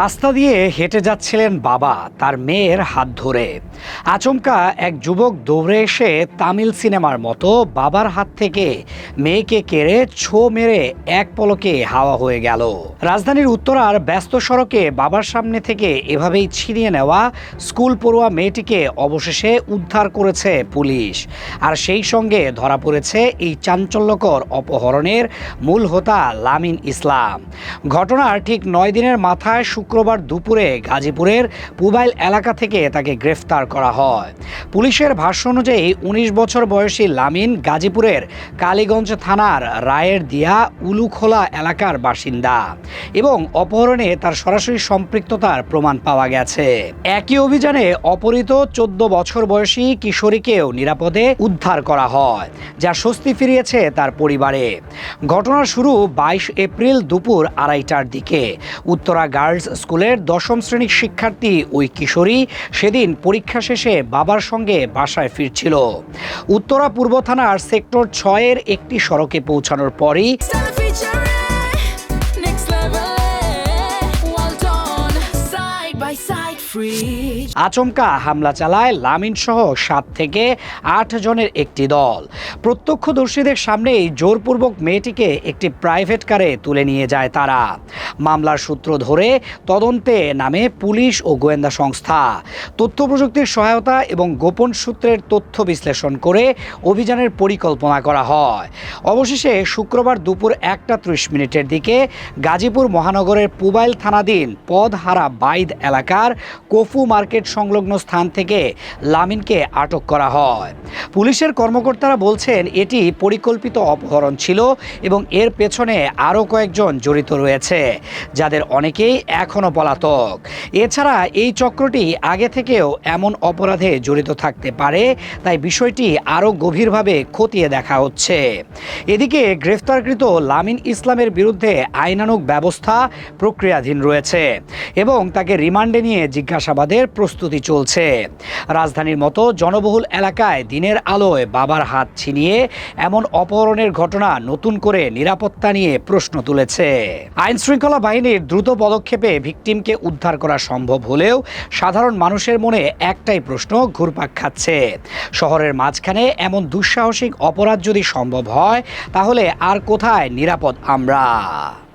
রাস্তা দিয়ে হেঁটে যাচ্ছিলেন বাবা তার মেয়ের হাত ধরে। আচমকা এক যুবক দৌড়ে এসে তামিল সিনেমার মতো বাবার হাত থেকে মেয়েকে কেড়ে ছো মেরে এক পলকে হাওয়া হয়ে গেল। রাজধানীর উত্তরার ব্যস্ত সড়কে বাবার সামনে থেকে এভাবেই ছিনিয়ে নেওয়া স্কুল পড়ুয়া মেয়েটিকে অবশেষে উদ্ধার করেছে পুলিশ। আর সেই সঙ্গে ধরা পড়েছে এই চাঞ্চল্যকর অপহরণের মূল হোতা লামিন ইসলাম। ঘটনার ঠিক 9 দিনের মাথায় শুক্রবার দুপুরে গাজীপুরের পুবাইল এলাকা থেকে তাকে গ্রেফতার করা হয়। পুলিশের ভাষ্য অনুযায়ী 19 বছর বয়সী লামিন গাজীপুরের কালীগঞ্জ থানার রায়ের দিয়া উলুখোলা এলাকার বাসিন্দা এবং অপহরণে তার সরাসরি সম্পৃক্ততার প্রমাণ পাওয়া গেছে। একই অভিযানে অপহৃত 14 বছর বয়সী কিশোরীকেও নিরাপদে উদ্ধার করা হয়, যা স্বস্তি ফিরিয়েছে তার পরিবারে। ঘটনার শুরু 22 এপ্রিল দুপুর 2:30টার দিকে। উত্তরা গার্লস স্কুলের 10ম শ্রেণীর শিক্ষার্থী ওই কিশোরী সেদিন পরীক্ষা শেষে বাবার সঙ্গে বাসায় ফিরছিল। উত্তরা পূর্ব থানার সেক্টর 6-এর একটি সড়কে পৌঁছানোর পরই আচমকা হামলা চালায় লামিন সহ 7 থেকে 8 জনের একটি দল। প্রত্যক্ষদর্শীদের সামনেই জোরপূর্বক মেয়েটিকে একটি প্রাইভেট কারে তুলে নিয়ে যায় তারা। মামলার সূত্র ধরে তদন্তে নামে পুলিশ ও গোয়েন্দা সংস্থা। তথ্য প্রযুক্তির সহায়তা এবং গোপন সূত্রের তথ্য বিশ্লেষণ করে অভিযানের পরিকল্পনা করা হয়। অবশেষে শুক্রবার দুপুর 1:30 দিকে গাজীপুর মহানগরের পুবাইল থানাধীন পদহারা বাইদ এলাকার কফু মার্কেট সংলগ্ন স্থান থেকে লামিনকে আটক করা হয়। পুলিশের কর্মকর্তারা বলছেন এটি পরিকল্পিত অপহরণ ছিল এবং এর পেছনে আরও কয়েকজন জড়িত রয়েছে, যাদের অনেকেই এখনও পলাতক। এছাড়া এই চক্রটি আগে থেকেও এমন অপরাধে জড়িত থাকতে পারে, তাই বিষয়টি আরও গভীরভাবে খতিয়ে দেখা হচ্ছে। এদিকে গ্রেফতারকৃত লামিন ইসলামের বিরুদ্ধে আইনানুগ ব্যবস্থা প্রক্রিয়াধীন রয়েছে এবং তাকে রিমান্ডে নিয়ে জিজ্ঞাসাবাদের প্রস্তুতি চলছে। রাজধানীর মতো জনবহুল এলাকায় দিনের আলোয় বাবার হাত ছিনিয়ে এমন অপহরণের ঘটনা নতুন করে নিরাপত্তা নিয়ে প্রশ্ন তুলেছে। আইনশৃঙ্খলা বাহিনীর দ্রুত পদক্ষেপে ভিকটিমকে উদ্ধার করা সম্ভব হলেও সাধারণ মানুষের মনে একটাই প্রশ্ন ঘুরপাক খাচ্ছে। শহরের মাঝখানে এমন দুঃসাহসিক অপরাধ যদি সম্ভব হয়, তাহলে আর কোথায় নিরাপদ আমরা?